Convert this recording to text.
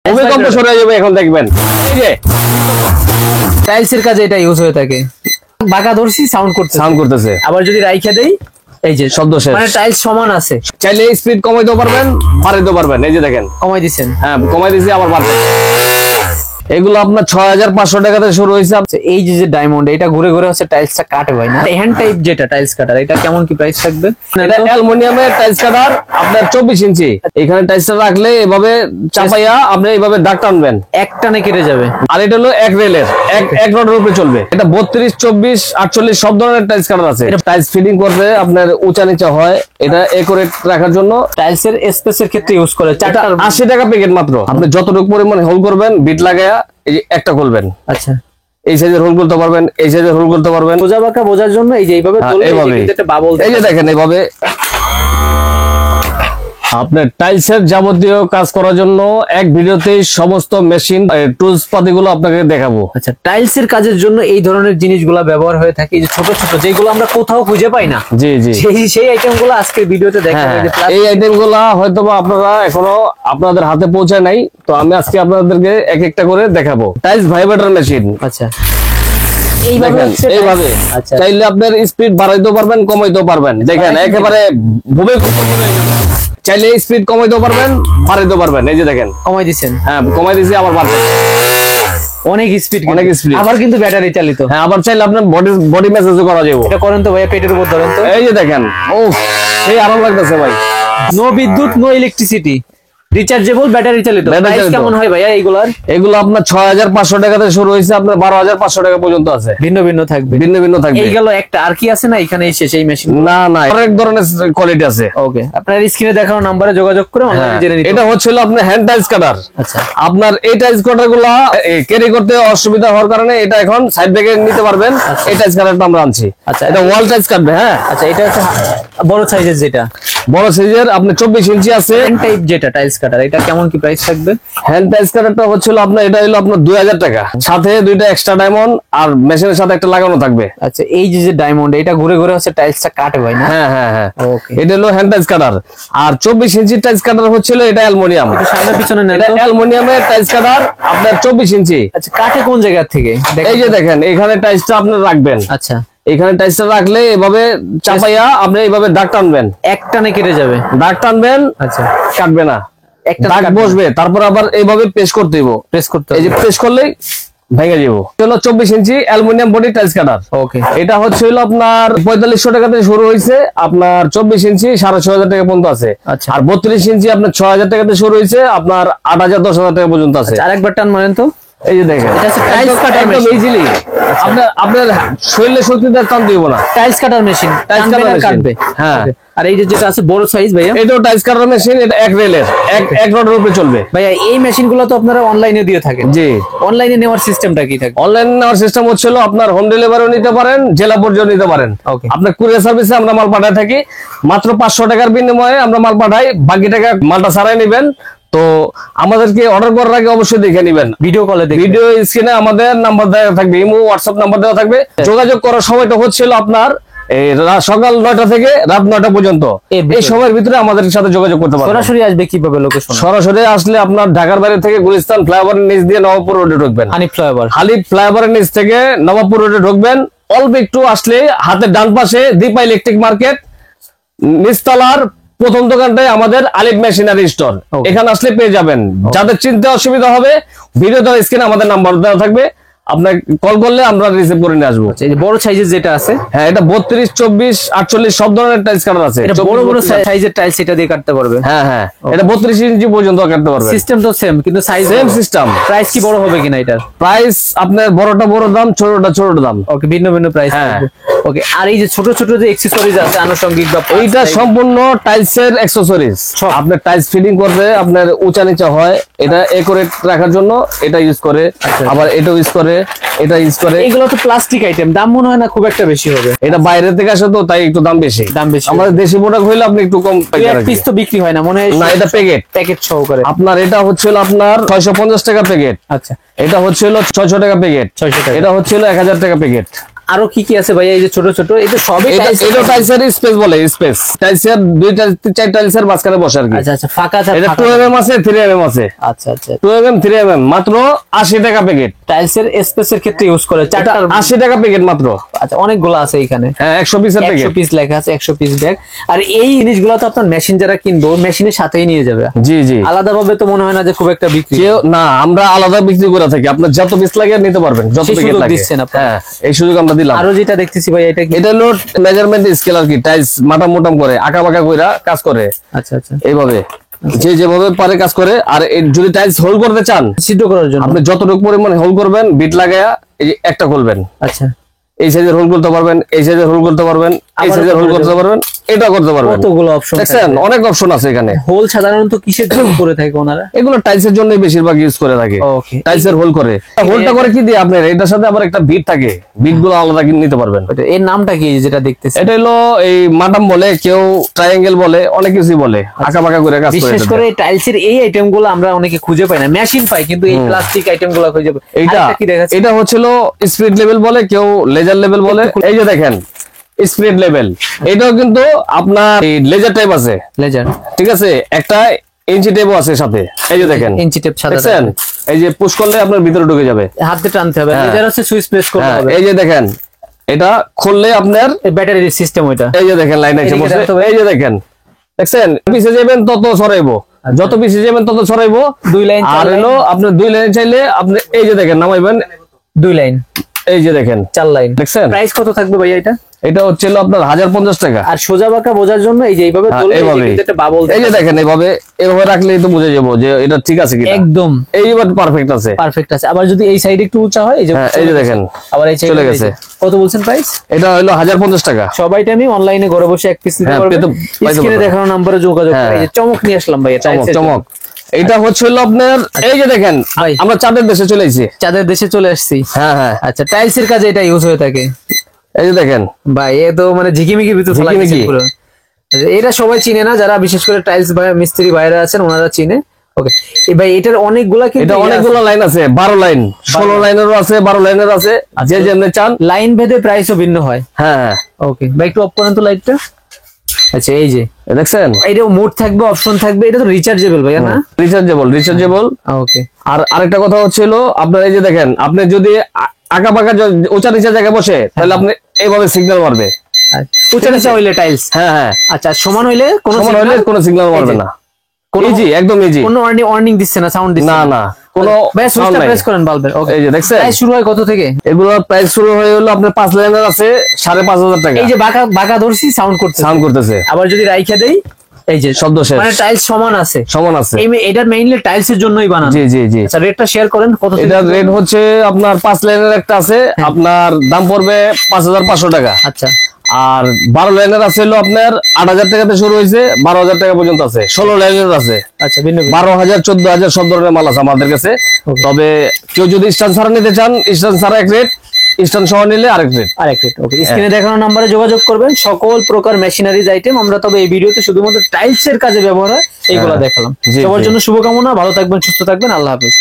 ভূমিকম্প সরে যাবে এখন দেখবেন। এই যে টাইলসের কাজে এটা ইউজ হয়ে থাকে। বাঁকা ধরছি সাউন্ড করতেছে, আবার যদি রাইখা দেই এই যে শব্দ শেষ। মানে টাইলস সমান আছে, চাইলে স্পিড কমাইতে পারবেন, বাড়াইতে পারবেন। এই যে দেখেন কমাই দিছেন। হ্যাঁ কমাই দিছি, আবার বাড়বে। এগুলো আপনার 6500 টাকা থেকে শুরু হয়েছে। এই যে ডায়মন্ড, এটা ঘুরে ঘুরে হচ্ছে টাইলসটা কাটে ভাই না, হ্যান্ড টাইপ যেটা টাইলস কাটার, এটা কেমন কি প্রাইস থাকবে? এটা অ্যালুমিনিয়ামের টাইলস কাটার, আপনার 24 ইঞ্চি। এখানে টাইলসটা রাখলে এভাবে চাপাইয়া আপনি এইভাবে দাগ টানবেন, এক টানে কেটে যাবে। আর এটা হলো এক রেলের এক রডের উপরে চলবে। এটা 32, 24, 48 সব ধরনের টাইলস কাটার আছে। এটা টাইলস ফিটিং করতে আপনার উঁচা নিচা হয়, এটা একুরেট রাখার জন্য। টাইলসের স্পেসের ক্ষেত্রে ইউজ করে। 80 টাকা প্যাকেট মাত্র। আপনি যতটুকু পরিমাণ হোল করবেন, বিট লাগায়া এই যে একটা খুলবেন। আচ্ছা, এই সাইজের হোল করতে পারবেন, এই সাইজের হোল করতে পারবেন। বোঝা বাঁকা বোঝার জন্য এই যে এইভাবে একটা বাবল, এই যে দেখেন এইভাবে আপনার টাইলসের যাবতীয় কাজ করার জন্য এক ভিডিওতেই সমস্ত মেশিন টুলস পাতিগুলো আপনাকে দেখাবো। আচ্ছা, টাইলসের কাজের জন্য এই ধরনের জিনিসগুলো ব্যবহার হয়ে থাকে, এই যে ছোট ছোট যেগুলো আমরা কোথাও খুঁজে পাই না। জি জি, সেই আইটেমগুলো আজকের ভিডিওতে দেখাবো। এই আইটেমগুলো হয়তোবা আপনারা এখনো আপনাদের হাতে পৌঁছায় নাই, তো আমি আজকে আপনাদেরকে এক একটা করে দেখাবো। Tiles vibrator machine. আচ্ছা, এইভাবে চাইলে আপনার স্পিড বাড়াইতেও পারবেন, কমাইতেও পারবেন। দেখেন একেবারে ভূমিকম্প সরে যাবে। চাইলে স্পিড কমাইতেও পারবেন, বাড়াইতেও পারবেন। এই যে দেখেন কমাই দিছেন। হ্যাঁ কমাই দিছি, আবার বাড়বে। অনেক স্পিড, আবার কিন্তু ব্যাটারি চালিত। হ্যাঁ, আবার চাইলে আপনার বডি ম্যাসাজও করা যাবে। এটা করেন তো ভাইয়া, পেটের উপর ধরেন তো। এই যে দেখেন, ও সেই আরাম লাগতেছে ভাই। নো বিদ্যুৎ, নো ইলেকট্রিসিটি, রিচার্জেবল ব্যাটারি চালিত। প্রাইস কেমন হয় ভাইয়া এগুলার? এগুলো আপনার 6500 টাকা থেকে শুরু হয়েছে, আপনার 12500 টাকা পর্যন্ত আছে। ভিন্ন ভিন্ন থাকবে, ভিন্ন ভিন্ন থাকবে। এই গেল একটা, আর কি আছে না এখানে এসে সেই মেশিন? না না, অনেক ধরনের কোয়ালিটি আছে। ওকে, আপনার স্ক্রিনে দেখানো নাম্বারে যোগাযোগ করে অনলাইনে জেনে নিতে। এটা হচ্ছিল আপনার হ্যান্ড টাইলস কাটার। আচ্ছা, আপনার এই টাইলস কাটারগুলো ক্যারি করতে অসুবিধা হওয়ার কারণে এটা এখন সাইড ব্যাগে নিতে পারবেন। এই টাইলস কাটারটা আমরা আনছি। আচ্ছা, এটা ওয়াল টাইলস কাটবে। হ্যাঁ, আচ্ছা, এটা হচ্ছে বড় সাইজের, যেটা বড় সাইজের আপনার 24 ইঞ্চি আছে। হ্যান্ড টাইপ যেটা টাইলস কাটার, এটা কেমন কি প্রাইস থাকবে? হ্যান্ড টাইলস কাটারটা হচ্ছিল আপনার, এটা হলো আপনার 2000 টাকা, সাথে দুইটা এক্সট্রা ডায়মন্ড আর মেশিনের সাথে একটা লাগানো থাকবে। আচ্ছা, এই যে ডায়মন্ড, এটা ঘুরে ঘুরে হচ্ছে টাইলসটা কাটে ভাই না? হ্যাঁ হ্যাঁ হ্যাঁ, ওকে। এটা হলো হ্যান্ড টাইলস কাটার। আর 24 ইঞ্চি টাইলস কাটার হচ্ছিল এটা অ্যালুমিনিয়াম। এটা সামনে পিছনে নেন এটা তো। অ্যালুমিনিয়ামের টাইলস কাটার, আপনার 24 ইঞ্চি। আচ্ছা, কাটে কোন জায়গা থেকে? এই যে দেখেন এখানে টাইলসটা আপনি রাখবেন। আচ্ছা, এখানে টাইলসটা রাখলে এভাবে চাপাইয়া আপনি এইভাবে দাগ টানবেন, এক টানে কেটে যাবে। দাগ টানবেন। আচ্ছা, কাটবে না, একটা দাগ বসবে, তারপর আবার এইভাবে প্রেস করতে দিব। প্রেস করতে এই যে প্রেস করলেই ভেঙে যাবো। হলো 24 ইঞ্চি অ্যালুমিনিয়াম বডি টাইলস কাটার। ওকে, এটা হচ্ছে হলো আপনার 4500 টাকা থেকে শুরু হয়েছে, আপনার 24 ইঞ্চি 6500 টাকা পর্যন্ত আছে। আচ্ছা, আর 32 ইঞ্চি আপনার 6000 টাকা থেকে শুরু হয়েছে, আপনার 8000, 10000 টাকা পর্যন্ত আছে। আরেকবার টান মারেন তো। এই যে দেখেন, এটা হচ্ছে টাইলস কাটার একদম মেশিন। ইজিলি আপনার শরীরে শক্তিতে টান দিব না। টাইলস কাটার মেশিন, টাইলস কাটার মেশিন। কাটবে। হ্যাঁ, আর এই যে যেটা আছে বড় সাইজ ভাইয়া, এটাও টাইলস কাটার মেশিন। এটা এক রেলের এক রডের উপরে চলবে। ভাইয়া এই মেশিনগুলো তো আপনারা অনলাইনে দিয়ে থাকেন। জি, অনলাইনে নেওয়ার সিস্টেমটা কি থাকে? অনলাইন নেওয়ার সিস্টেম হচ্ছিল আপনার হোম ডেলিভারিও নিতে পারেন, জেলা পর্যায়ে নিতে পারেন। ওকে, আপনার কুরিয়ার সার্ভিসে আমরা মাল পাঠায় থাকি। মাত্র 500 টাকার বিনিময়ে আমরা মাল পাঠাই, বাকি টাকা মালটা ছাড়াই নেবেন। তো আমাদেরকে অর্ডার করার আগে অবশ্যই দেখে নেবেন, ভিডিও কলে দেখে। ভিডিও স্ক্রিনে আমাদের নাম্বার দেওয়া থাকবে, ইমো হোয়াটসঅ্যাপ নাম্বার দেওয়া থাকবে। যোগাযোগ করার সময়টা হচ্ছিল আপনার সকাল 9টা থেকে রাত 9টা পর্যন্ত। এই সময়ের ভিতরে আমাদের সাথে যোগাযোগ করতে পারবেন। সরাসরি আসবে কিভাবে লোকেশন? সরাসরি আসলে আপনার ঢাকার বাইরে থেকে গুলিস্তান ফ্লাইওভারের নিচ দিয়ে নবাবপুর রোডে ঢুকবেন। হানিফ ফ্লাইওভারের নিচ থেকে নবাবপুর রোডে ঢুকবেন। অল্প একটু আসলে হাতের ডান পাশে দীপা ইলেকট্রিক মার্কেট, নিচতলার প্রথম দোকানটাই আমাদের আলিফ মেশিনারি স্টোর। এখানে আসলে পেয়ে যাবেন। যাদের চিনতে অসুবিধা হবে, ভিডিও দেওয়ার স্ক্রিনে আমাদের নাম্বার দেওয়া থাকবে, আপনাকে কল করলে আমরা রিসিভ করে নিয়ে আসবো। এই যে বড় সাইজের যেটা আছে, হ্যাঁ, এটা 32, 24, 48 সব ধরনের টাইলস কাটার আছে। এটা বড় বড় সাইজের টাইলস, এটা দিয়ে কাটতে পারবে। হ্যাঁ হ্যাঁ, এটা 32 ইঞ্চি পর্যন্ত কাটতে পারবে। সিস্টেম তো সেম, কিন্তু সাইজ সেম সিস্টেম। প্রাইস কি বড় হবে কিনা এটার? প্রাইস আপনার বড়টা বড় দাম, ছোটটা ছোট দাম। ওকে, ভিন্ন ভিন্ন প্রাইস। ওকে, আর এই যে ছোট ছোট যে অ্যাকসেসরিজ আছে আনুষঙ্গিক বা, এইটা সম্পূর্ণ টাইলসের অ্যাকসেসরিজ। আপনার টাইলস ফিটিং করতে আপনার উঁচা নিচা হয়, এটা একুরেট রাখার জন্য এটা ইউজ করে। আবার এটা ইউজ করে, এটা ইউজ করে। এগুলো তো প্লাস্টিক আইটেম, দাম মনে হয় না খুব একটা বেশি হবে। এটা বাইরে থেকে আসে তো তাই একটু দাম বেশি। আমাদের দেশি প্রোডাক্ট হইলে আপনি একটু কম পিস তো বিক্রি হয় না মনে হয়। না, এটা প্যাকেট সহকারে আপনার। এটা হচ্ছিল আপনার 650 টাকা প্যাকেট। আচ্ছা, এটা হচ্ছিল 600 টাকা প্যাকেট। 600 টাকা। এটা হচ্ছিল 1000 টাকা প্যাকেট। আরো কি কি আছে ভাইয়া? এই যে ছোট ছোট, এটা সবই এটা টাইলসের স্পেস বলে, স্পেস টাইলসের দুইটা চার টাইলসের মাঝখানে বসে আর কি। আচ্ছা আচ্ছা, ফাঁকা আছে। এটা 2mm আছে, 3mm আছে। আচ্ছা আচ্ছা, 2mm 3mm মাত্র 80 টাকা প্যাকেট। টাইলসের স্পেসের ক্ষেত্রে ইউজ করে চারটার 80 টাকা প্যাকেট মাত্র। আচ্ছা, অনেকগুলো আছে এখানে। হ্যাঁ, 100 পিসের 100 প্যাকেট। পিস লেখা আছে, 100 পিস ব্যাগ। আর এই জিনিসগুলো তো আপনার মেশিন যারা কিনবো মেশিনের সাথেই নিয়ে যাবে। জি জি, আলাদাভাবে তো মনে হয় না যে খুব একটা বিক্রি। কেউ না, আমরা আলাদা বিক্রি করে থাকি। আপনার যত পিস লাগে নিতে পারবেন, যত সেই প্যাকেট সুযোগ লাগে। দিচ্ছেন আপনারা? হ্যাঁ, এই সুযোগ আমরা দিলাম। আরো যেটা দেখতেছি ভাই, এটা কি? এটা হলো মেজারমেন্ট স্কেল আর কি। টাইলস মাটাম মোটাম করে আঁকা বাঁকা কইরা কাজ করে আচ্ছা আচ্ছা, এইভাবে, যে যেভাবে পারে কাজ করে। আর যদি টাইলস হোল করতে চান, সিদ্ধ করার জন্য আপনি যতটুকু পরিমাণে হোল করবেন, বিট লাগায়া এই যে একটা খুলবেন, আচ্ছা, এই সাইজের হোল করতে পারবেন, এই সাইজের হোল করতে পারবেন, এই সাইজের হোল করতে পারবেন, এটা করতে পারবেন। কতগুলো অপশন দেখছেন, অনেক অপশন আছে এখানে। হোল সাধারণত কিসের জন্য করে থাকে ওনারা? এগুলো টাইলসের জন্য বেশিরভাগ ইউজ করে থাকে। ওকে, টাইলসের হোল করে। হোলটা করে কি দিয়ে আপনার এটার সাথে আবার একটা বিট থাকে, বিট গুলো আলাদা কিনে নিতে পারবেন। এর নামটা কি যেটা দেখতেছি? এটা হলো এই মাটাম বলে, কেউ ট্রায়াঙ্গেল বলে, অনেক কিছুই বলে। আঁকা বাঁকা করে কাজ করে। বিশেষ করে টাইলসের এই আইটেম গুলো আমরা অনেকে খুঁজে পাই না, মেশিন পাই কিন্তু এই প্লাস্টিক আইটেম গুলো খুঁজে পাই। এইটা আরেকটা কি দেখাচ্ছে? এটা হচ্ছিল স্পিড লেভেল বলে, কেউ লেজার লেভেল বলে। এই যে দেখেন স্পিড লেভেল, এটাও কিন্তু আপনার লেজার টাইপ আছে। লেজার, ঠিক আছে, একটা ইঞ্চি টেপও আছে সাথে। এই যে দেখেন ইঞ্চি টেপ সাদা, দেখছেন, এই যে পুশ করলে আপনার ভিতরে ঢুকে যাবে, হাতে টানতে হবে। হ্যাঁ। লেজার হচ্ছে সুইচ প্রেস করতে হ্যাঁ, হবে। এই যে দেখেন, এটা খুললে আপনার ব্যাটারি সিস্টেম ওইটা। এই যে দেখেন লাইন আছে এদিকে বসে। রাখতে হবে। এই যে দেখেন, দেখছেন, পিছে যাবেন তত ছড়াইবো, যত পিছে যাবেন তত ছড়াইবো। 2 লাইন, আর হলো আপনার 2 লাইন চাইলে আপনি এই যে দেখেন নামাইবেন, 2 লাইন, এই যে দেখেন 4 লাইন। দেখছেন। প্রাইস কত থাকবে ভাইয়া এটা? এটা হচ্ছিল আপনার 1050 টাকা। আর সোজা বাঁকা বোঝার জন্য এই যে এইভাবে হ্যাঁ, তুললে এই যে এইভাবে। কিন্তু একটা বাবল, এই যে দেখেন, এভাবে রাখলেই তো বুঝে যাবো যে এটা ঠিক আছে কিনা। একদম এইবার পারফেক্ট আছে, পারফেক্ট আছে। আবার যদি এই সাইডে একটু উঁচা হয়, এই যে হ্যাঁ, এই যে দেখেন আবার এই সাইডে চলে গেছে। কত বলছেন প্রাইস? এটা হলো 1050 টাকা। সবাই আমি অনলাইনে ঘরে বসে এক পিস নিতে হ্যাঁ, পারবে। পাইতে স্ক্রিনে পারবে। দেখানো নম্বরে যোগাযোগ করে। হ্যাঁ। এই যে চমক নিয়ে আসলাম ভাইয়া, চমক টাইলসের চমক। জন্য। এটা হচ্ছিল আপনার এই যে দেখেন, ভাই। আমরা চাঁদের দেশে চলে এসেছি। চাঁদের দেশে চলে আসছি। হ্যাঁ হ্যাঁ, আচ্ছা, টাইলসের কাজে এটা ইউজ হয়ে থাকে এই যে দেখেন ভাই। এ তো মানে ঝিকিমিকি ভিতর ফেলা গেছে ঝিকিমিকি। পুরো। আচ্ছা, এটা সবাই চিনে না, যারা বিশেষ করে টাইলস ভাই মিস্ত্রি ভাইরা আছেন ওনারা চিনে। ওকে, এই ভাই এটার অনেকগুলা কিন্তু এটা অনেকগুলো লাইন আছে, 12 লাইন, 16 লাইনেরও আছে, 12 লাইনের আছে, যে যেমনি চান। লাইন ভেদে প্রাইসও ভিন্ন হয়। হ্যাঁ হ্যাঁ, ওকে ভাই, একটু অফ করেন তো লাইটটা। আচ্ছা, এই যে এ দেখছেন, এটা মোড থাকবে, অপশন থাকবে, এটা তো রিচার্জেবল ভাইয়া না? রিচার্জেবল। ওকে, আর আরেকটা কথা হচ্ছিল আপনার এই যে দেখেন, আপনি যদি আঁকা বাঁকা উঁচা নিচা জায়গায় বসে, তাহলে আপনি এইভাবে সিগন্যাল মারবে। উঁচা নিচা হইলে টাইলস। হ্যাঁ হ্যাঁ, আচ্ছা, সমান হইলে কোনো সমান হলে কোনো সিগন্যাল মারবে না। ইজি, একদম ইজি। কোনো ওয়ার্নিং দিচ্ছে না, সাউন্ড দিচ্ছে না না, কোনো ভাই সুইচটা sound নাই। প্রেস করেন বাল্বের। ওকে, এই যে দেখছেন, প্রাইস শুরু হয় কত থেকে? এগুলোর প্রাইস শুরু হয়ে হলো আপনার 5 লাইনের আছে 5,500 টাকা। এই যে বাঁকা বাঁকা ধরছি সাউন্ড করতে, সাউন্ড করতেছে, আবার যদি রাইখা দেই এই যে শব্দ শেষ, মানে টাইলস সমান আছে। সমান আছে। এটা মেইনলি টাইলস এর জন্যই বানানো। জি জি জি। আচ্ছা, রেটটা শেয়ার করেন কত থেকে? এটার রেট হচ্ছে আপনার 5 লাইনের একটা আছে, আপনার দাম পড়বে 5,500 টাকা। আচ্ছা, আর 12 লাইনের আছে হলো আপনার 8,000 টাকাতে শুরু হয়েছে, 12,000 টাকা পর্যন্ত আছে। 16 লাইনের আছে আচ্ছা, ভিন্ন ভিন্ন। 12,000, 14,000 সব ধরনের মাল আছে আমাদের কাছে। Okay. তবে কেউ যদি স্ট্যান্ড ছাড়া নিতে চান, স্ট্যান্ড ছাড়া এক রেট, স্ট্যান্ড সহ নিলে আরেক রেট। আরেক রেট। ওকে, স্ক্রিনে দেখানো নম্বরে যোগাযোগ করবেন। সকল প্রকার মেশিনারিজ আইটেম আমরা তবে এই ভিডিওতে শুধুমাত্র টাইলস এর কাজে ব্যবহার হয় এইগুলো হ্যাঁ। দেখালাম। জি, সবার জি। জন্য শুভকামনা, ভালো থাকবেন, সুস্থ থাকবেন, আল্লাহ হাফেজ।